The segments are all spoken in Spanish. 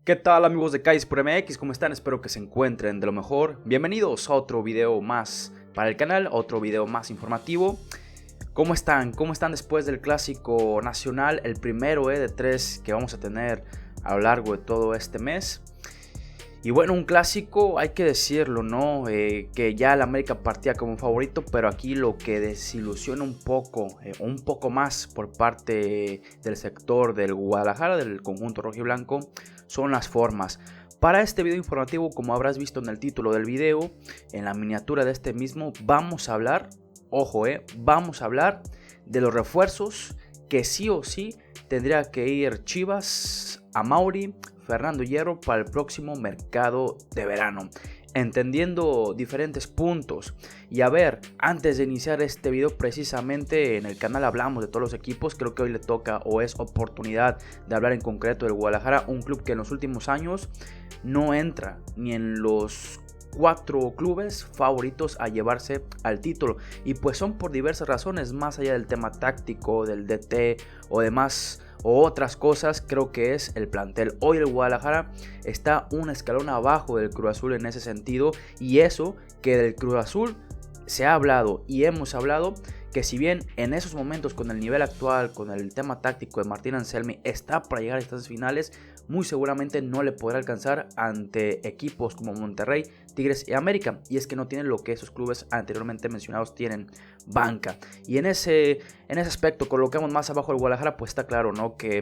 ¿Qué tal amigos de Calles por MX? ¿Cómo están? Espero que se encuentren de lo mejor. Bienvenidos a otro video más para el canal, otro video más informativo. ¿Cómo están? ¿Cómo están después del clásico nacional? El primero de tres que vamos a tener a lo largo de todo este mes. Y bueno, un clásico, hay que decirlo, ¿no? Que ya el América partía como favorito, pero aquí lo que desilusiona un poco más por parte del sector del Guadalajara, del conjunto rojiblanco, son las formas. Para este video informativo, como habrás visto en el título del video, en la miniatura de este mismo, vamos a hablar, ojo, vamos a hablar de los refuerzos que sí o sí tendría que ir Chivas, Amauri, Fernando Hierro para el próximo mercado de verano, entendiendo diferentes puntos. Y a ver, antes de iniciar este video, precisamente en el canal hablamos de todos los equipos. Creo que hoy le toca o es oportunidad de hablar en concreto del Guadalajara, un club que en los últimos años no entra ni en los 4 clubes favoritos a llevarse al título, y pues son por diversas razones, más allá del tema táctico, del DT o demás o otras cosas. Creo que es el plantel. Hoy el Guadalajara está un escalón abajo del Cruz Azul en ese sentido, y eso que del Cruz Azul se ha hablado y hemos hablado que si bien en esos momentos con el nivel actual, con el tema táctico de Martín Anselmi está para llegar a estas finales, muy seguramente no le podrá alcanzar ante equipos como Monterrey, Tigres y América, y es que no tienen lo que esos clubes anteriormente mencionados tienen, banca. Y en ese aspecto colocamos más abajo el Guadalajara, pues está claro, ¿no? Que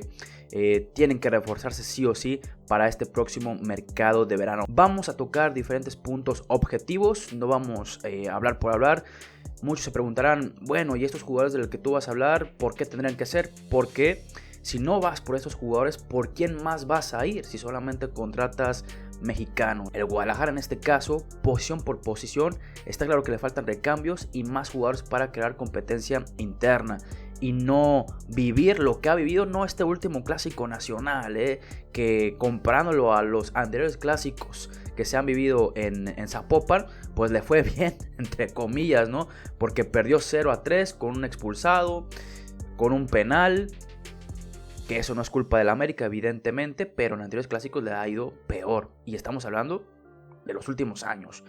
tienen que reforzarse sí o sí para este próximo mercado de verano. Vamos a tocar diferentes puntos objetivos, no vamos a hablar por hablar. Muchos se preguntarán, bueno, ¿y estos jugadores de los que tú vas a hablar, por qué tendrían que ser? Porque si no vas por estos jugadores, ¿por quién más vas a ir si solamente contratas mexicano? El Guadalajara en este caso, posición por posición, está claro que le faltan recambios y más jugadores para crear competencia interna y no vivir lo que ha vivido no este último clásico nacional, que comparándolo a los anteriores clásicos que se han vivido en Zapopan, pues le fue bien, entre comillas, ¿no? Porque perdió 0-3 con un expulsado, con un penal, que eso no es culpa del América evidentemente, pero en anteriores clásicos le ha ido peor, y estamos hablando de los últimos años.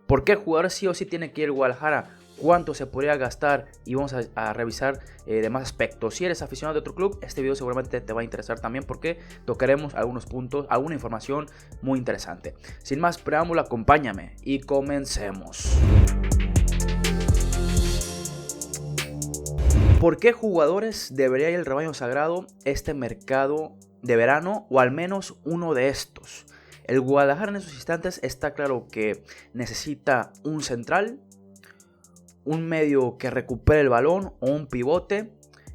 ¿Por qué jugadores sí o sí tiene que ir al Guadalajara? ¿Cuánto se podría gastar? Y vamos a revisar demás aspectos. Si eres aficionado de otro club, este video seguramente te va a interesar también, porque tocaremos algunos puntos, alguna información muy interesante. Sin más preámbulo, acompáñame y comencemos. ¿Por qué jugadores debería ir el rebaño sagrado este mercado de verano, o al menos uno de estos? El Guadalajara en esos instantes está claro que necesita un central, un medio que recupere el balón o un pivote,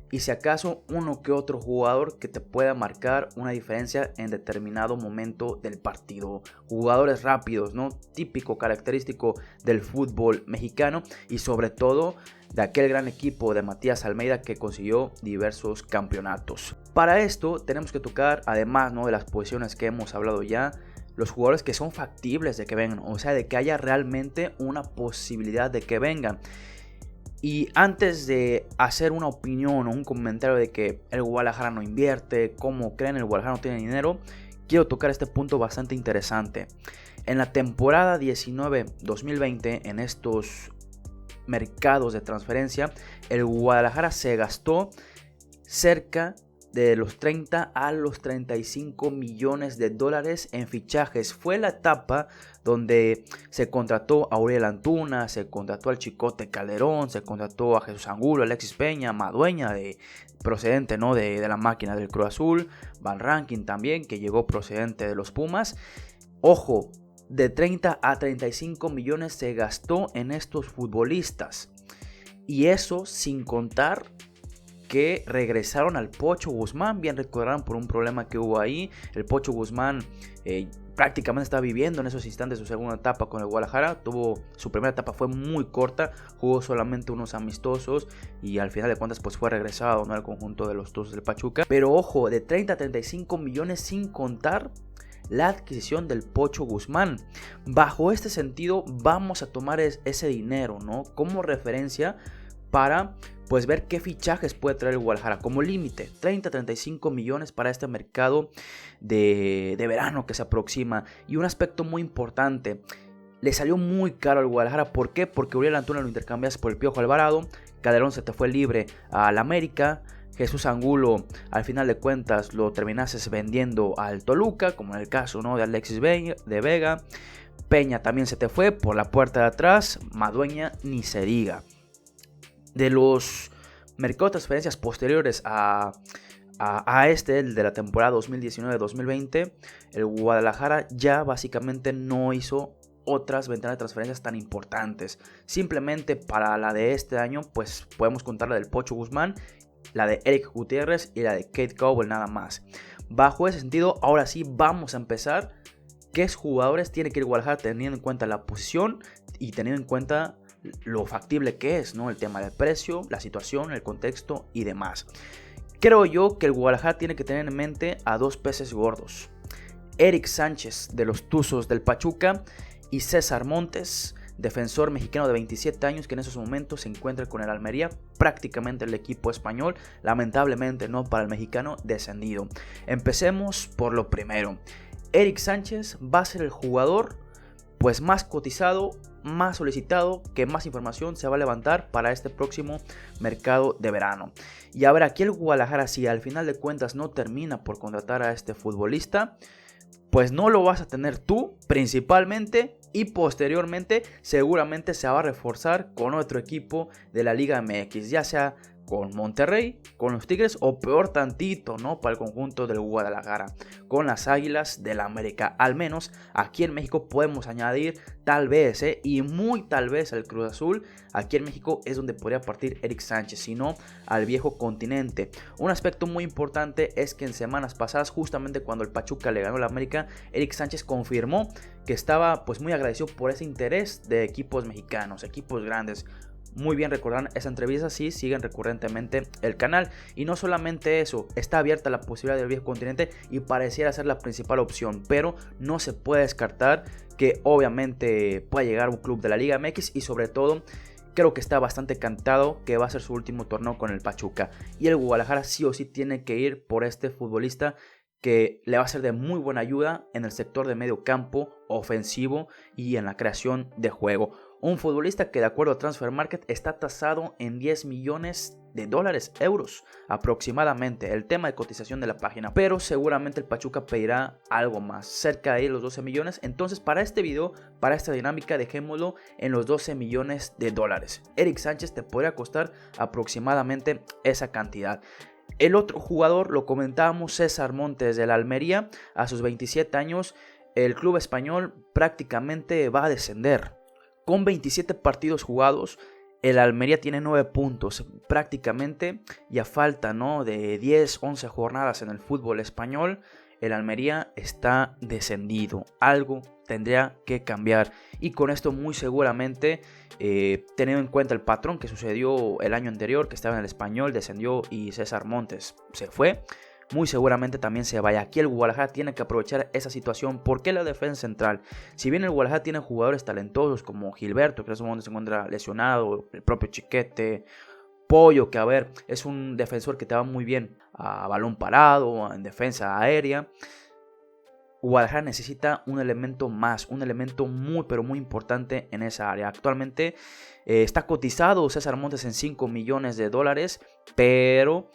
y si acaso uno que otro jugador que te pueda marcar una diferencia en determinado momento del partido. Jugadores rápidos, ¿no? Típico, característico del fútbol mexicano, y sobre todo de aquel gran equipo de Matías Almeida que consiguió diversos campeonatos. Para esto tenemos que tocar, además, ¿no?, de las posiciones que hemos hablado ya, los jugadores que son factibles de que vengan, o sea, de que haya realmente una posibilidad de que vengan. Y antes de hacer una opinión o un comentario de que el Guadalajara no invierte, cómo creen el Guadalajara no tiene dinero, quiero tocar este punto bastante interesante. En la temporada 19-2020, en estos mercados de transferencia, el Guadalajara se gastó cerca de los 30 a los 35 millones de dólares en fichajes. Fue la etapa donde se contrató a Uriel Antuna, se contrató al Chicote Calderón, se contrató a Jesús Angulo, Alexis Peña, Madueña, procedente, ¿no?, de la máquina del Cruz Azul, Van Rankin también, que llegó procedente de los Pumas. Ojo, de 30 a 35 millones se gastó en estos futbolistas, y eso sin contar que regresaron al Pocho Guzmán. Bien recordarán por un problema que hubo ahí. El Pocho Guzmán prácticamente está viviendo en esos instantes su segunda etapa con el Guadalajara. Su primera etapa fue muy corta, jugó solamente unos amistosos y al final de cuentas pues fue regresado, ¿no?, al conjunto de los Tuzos del Pachuca. Pero ojo, de 30 a 35 millones sin contar la adquisición del Pocho Guzmán. Bajo este sentido vamos a tomar ese dinero, ¿no?, como referencia, para pues ver qué fichajes puede traer el Guadalajara como límite. 30-35 millones para este mercado de verano que se aproxima. Y un aspecto muy importante, le salió muy caro al Guadalajara. ¿Por qué? Porque Uriel Antuna lo intercambias por el Piojo Alvarado, Calderón se te fue libre al América, Jesús Angulo al final de cuentas lo terminases vendiendo al Toluca, como en el caso, ¿no?, de Alexis Vega. Peña también se te fue por la puerta de atrás, Madueña ni se diga. De los mercados de transferencias posteriores a el de la temporada 2019-2020, el Guadalajara ya básicamente no hizo otras ventanas de transferencias tan importantes. Simplemente para la de este año, pues podemos contar la del Pocho Guzmán, la de Eric Gutiérrez y la de Kate Cowell nada más. Bajo ese sentido, ahora sí vamos a empezar. ¿Qué jugadores tiene que ir Guadalajara teniendo en cuenta la posición y teniendo en cuenta lo factible que es, ¿no?, el tema del precio, la situación, el contexto y demás? Creo yo que el Guadalajara tiene que tener en mente a dos peces gordos: Eric Sánchez de los Tuzos del Pachuca y César Montes, defensor mexicano de 27 años que en esos momentos se encuentra con el Almería, prácticamente el equipo español, lamentablemente no para el mexicano, descendido. Empecemos por lo primero. Eric Sánchez va a ser el jugador pues más cotizado, más solicitado, que más información se va a levantar para este próximo mercado de verano. Y a ver, aquí el Guadalajara, si al final de cuentas no termina por contratar a este futbolista, pues no lo vas a tener tú principalmente, y posteriormente seguramente se va a reforzar con otro equipo de la Liga MX, ya sea con Monterrey, con los Tigres o peor tantito, ¿no?, para el conjunto del Guadalajara, con las Águilas del América. Al menos aquí en México podemos añadir tal vez, y muy tal vez, al Cruz Azul. Aquí en México es donde podría partir Eric Sánchez, si no al viejo continente. Un aspecto muy importante es que en semanas pasadas, justamente cuando el Pachuca le ganó al América, Eric Sánchez confirmó que estaba pues muy agradecido por ese interés de equipos mexicanos, equipos grandes. Muy bien, recordarán esa entrevista si siguen recurrentemente el canal. Y no solamente eso, está abierta la posibilidad del viejo continente y pareciera ser la principal opción, pero no se puede descartar que obviamente pueda llegar un club de la Liga MX, y sobre todo creo que está bastante cantado que va a ser su último torneo con el Pachuca, y el Guadalajara sí o sí tiene que ir por este futbolista que le va a ser de muy buena ayuda en el sector de medio campo, ofensivo y en la creación de juego. Un futbolista que, de acuerdo a Transfer Market, está tasado en 10 millones de dólares, euros aproximadamente, el tema de cotización de la página, pero seguramente el Pachuca pedirá algo más, cerca de los 12 millones. Entonces, para este video, para esta dinámica, dejémoslo en los 12 millones de dólares. Eric Sánchez te podría costar aproximadamente esa cantidad. El otro jugador, lo comentábamos, César Montes del Almería. A sus 27 años, el club español prácticamente va a descender. Con 27 partidos jugados, el Almería tiene 9 puntos prácticamente, y a falta, ¿no?, de 10-11 jornadas en el fútbol español, el Almería está descendido. Algo tendría que cambiar, y con esto muy seguramente, teniendo en cuenta el patrón que sucedió el año anterior, que estaba en el Español, descendió y César Montes se fue, muy seguramente también se vaya. Aquí el Guadalajara tiene que aprovechar esa situación. ¿Por qué la defensa central? Si bien el Guadalajara tiene jugadores talentosos como Gilberto, que en ese momento se encuentra lesionado, el propio Chiquete, Pollo, que a ver, es un defensor que te va muy bien a balón parado, en defensa aérea, Guadalajara necesita un elemento más, un elemento muy pero muy importante en esa área. Actualmente está cotizado César Montes en 5 millones de dólares, pero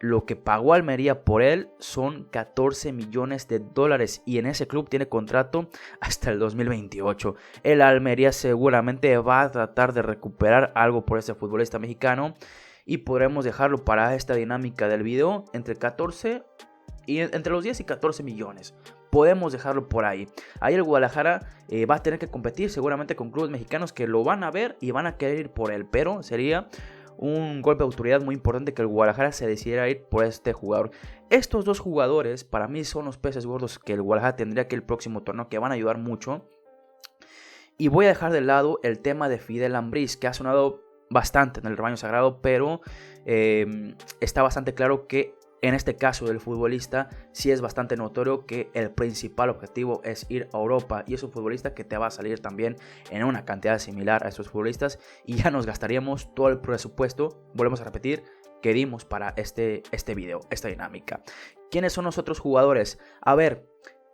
lo que pagó Almería por él son 14 millones de dólares, y en ese club tiene contrato hasta el 2028. El Almería seguramente va a tratar de recuperar algo por ese futbolista mexicano, y podremos dejarlo para esta dinámica del video entre 14 y entre los 10 y 14 millones. Podemos dejarlo por ahí. Ahí el Guadalajara va a tener que competir seguramente con clubes mexicanos que lo van a ver y van a querer ir por él, pero sería un golpe de autoridad muy importante que el Guadalajara se decidiera ir por este jugador. Estos dos jugadores para mí son los peces gordos que el Guadalajara tendría que ir el próximo torneo, que van a ayudar mucho. Y voy a dejar de lado el tema de Fidel Ambriz, que ha sonado bastante en el rebaño sagrado, pero está bastante claro que En este caso del futbolista, sí es bastante notorio que el principal objetivo es ir a Europa, y es un futbolista que te va a salir también en una cantidad similar a estos futbolistas, y ya nos gastaríamos todo el presupuesto, volvemos a repetir, que dimos para este video, esta dinámica. ¿Quiénes son los otros jugadores? A ver,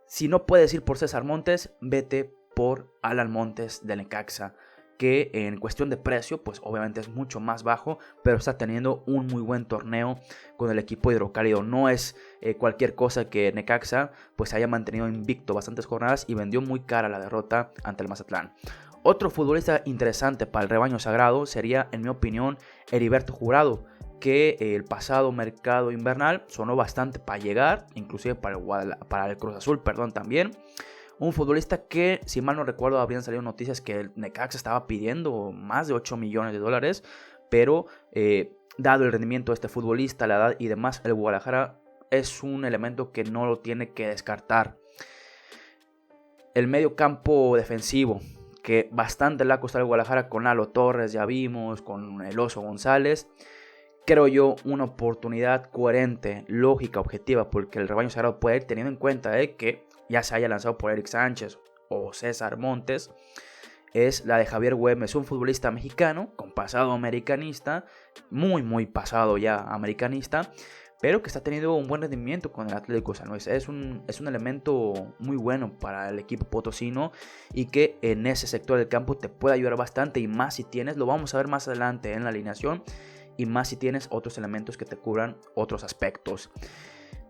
si no puedes ir por César Montes, vete por Alan Montes del Necaxa, que en cuestión de precio, pues obviamente es mucho más bajo, pero está teniendo un muy buen torneo con el equipo hidrocálido. No es cualquier cosa que Necaxa pues haya mantenido invicto bastantes jornadas y vendió muy cara la derrota ante el Mazatlán. Otro futbolista interesante para el rebaño sagrado sería, en mi opinión, Heriberto Jurado, que el pasado mercado invernal sonó bastante para llegar, inclusive para el Cruz Azul, también. Un futbolista que, si mal no recuerdo, habían salido noticias que el Necaxa estaba pidiendo más de 8 millones de dólares, pero dado el rendimiento de este futbolista, la edad y demás, el Guadalajara es un elemento que no lo tiene que descartar. El medio campo defensivo, que bastante le ha costado al Guadalajara con Lalo Torres, ya vimos, con el Oso González. Creo yo una oportunidad coherente, lógica, objetiva, porque el rebaño sagrado puede ir teniendo en cuenta que ya se haya lanzado por Eric Sánchez o César Montes, es la de Javier Güemes, un futbolista mexicano con pasado americanista, muy pasado ya americanista, pero que está teniendo un buen rendimiento con el Atlético San Luis. Es un elemento muy bueno para el equipo potosino y que en ese sector del campo te puede ayudar bastante, y más si tienes, lo vamos a ver más adelante en la alineación, y más si tienes otros elementos que te cubran otros aspectos.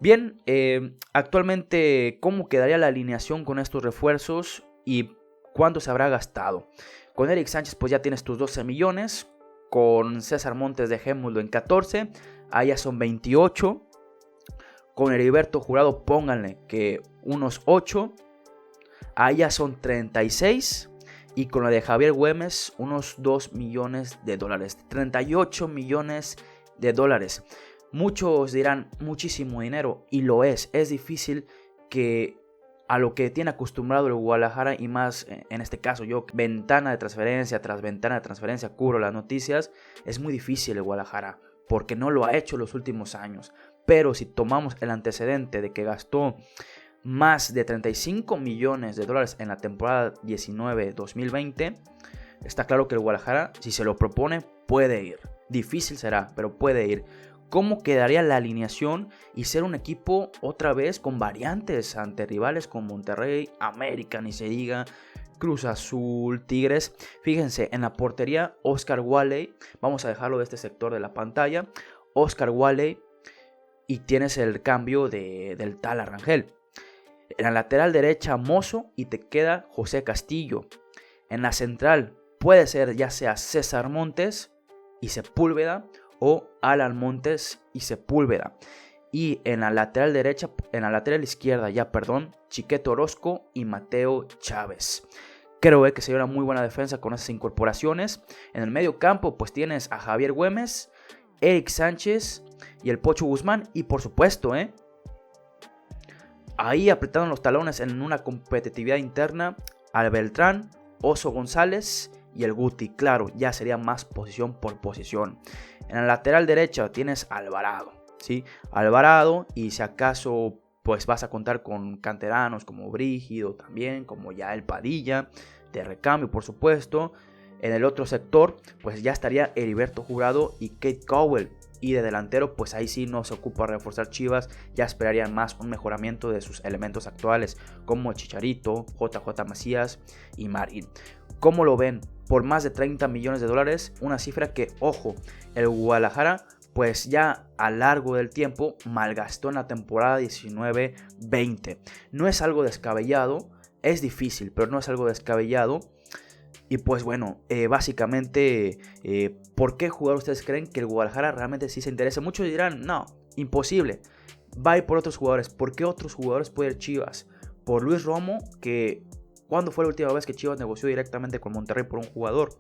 Bien, actualmente, ¿cómo quedaría la alineación con estos refuerzos y cuánto se habrá gastado? Con Eric Sánchez pues ya tienes tus 12 millones, con César Montes dejémoslo en 14, allá son 28, con Heriberto Jurado pónganle que unos 8, allá son 36, y con la de Javier Güemes unos 2 millones de dólares, 38 millones de dólares. Muchos dirán muchísimo dinero, y lo es difícil que a lo que tiene acostumbrado el Guadalajara, y más en este caso yo, ventana de transferencia tras ventana de transferencia cubro las noticias, es muy difícil el Guadalajara, porque no lo ha hecho los últimos años. Pero si tomamos el antecedente de que gastó más de 35 millones de dólares en la temporada 19-2020, está claro que el Guadalajara, si se lo propone, puede ir. Difícil será, pero puede ir. ¿Cómo quedaría la alineación y ser un equipo otra vez con variantes ante rivales como Monterrey, América, ni se diga, Cruz Azul, Tigres? Fíjense, en la portería, Oscar Walley, vamos a dejarlo de este sector de la pantalla, Oscar Walley, y tienes el cambio del tal Rangel. En la lateral derecha, Mozo, y te queda José Castillo. En la central puede ser ya sea César Montes y Sepúlveda, o Alan Montes y Sepúlveda. Y en la lateral derecha, en la lateral izquierda Chiquete Orozco y Mateo Chávez. Creo que sería una muy buena defensa con esas incorporaciones. En el medio campo pues tienes a Javier Güemes, Eric Sánchez y el Pocho Guzmán. Y por supuesto, ahí apretaron los talones en una competitividad interna al Beltrán, Oso González y el Guti. Claro, ya sería más posición por posición. En la lateral derecha tienes a Alvarado, ¿sí? Alvarado, y si acaso pues vas a contar con canteranos como Brígido también, como Yael Padilla, de recambio por supuesto. En el otro sector pues ya estaría Heriberto Jurado y Kate Cowell. Y de delantero pues ahí sí no se ocupa reforzar Chivas, ya esperarían más un mejoramiento de sus elementos actuales como Chicharito, JJ Macías y Marín. ¿Cómo lo ven? Por más de 30 millones de dólares, una cifra que, ojo, el Guadalajara pues ya a largo del tiempo malgastó en la temporada 19-20. No es algo descabellado, es difícil, pero no es algo descabellado. Y pues bueno, básicamente, ¿por qué jugador ustedes creen que el Guadalajara realmente sí se interesa? Muchos dirán, no, imposible, va a ir por otros jugadores. ¿Por qué otros jugadores puede ir Chivas? Por Luis Romo, que ¿cuándo fue la última vez que Chivas negoció directamente con Monterrey por un jugador?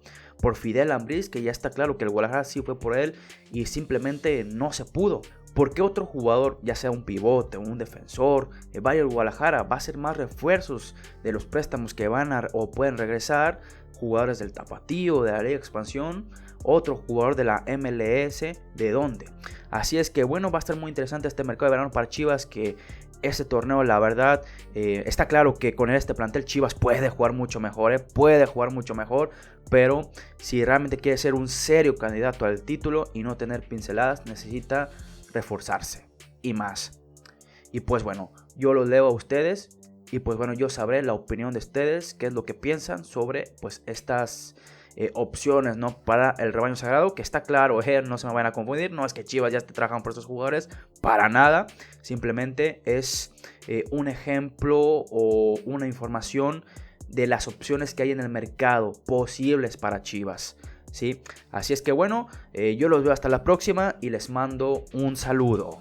Por Fidel Ambriz, que ya está claro que el Guadalajara sí fue por él y simplemente no se pudo. ¿Por qué otro jugador, ya sea un pivote o un defensor, vaya al Guadalajara? Va a ser más refuerzos de los préstamos que van o pueden regresar, jugadores del Tapatío, de la Liga de Expansión, otro jugador de la MLS, ¿de dónde? Así es que bueno, va a estar muy interesante este mercado de verano para Chivas, que este torneo, la verdad, está claro que con este plantel Chivas puede jugar mucho mejor, puede jugar mucho mejor, pero si realmente quiere ser un serio candidato al título y no tener pinceladas, necesita reforzarse y más. Y pues bueno, yo los leo a ustedes y pues bueno, yo sabré la opinión de ustedes, qué es lo que piensan sobre pues estas opciones, ¿no? Para el rebaño sagrado, que está claro, no se me van a confundir, no es que Chivas ya esté trabajando por estos jugadores, para nada, simplemente es un ejemplo o una información de las opciones que hay en el mercado posibles para Chivas, ¿sí? Así es que bueno, yo los veo hasta la próxima y les mando un saludo.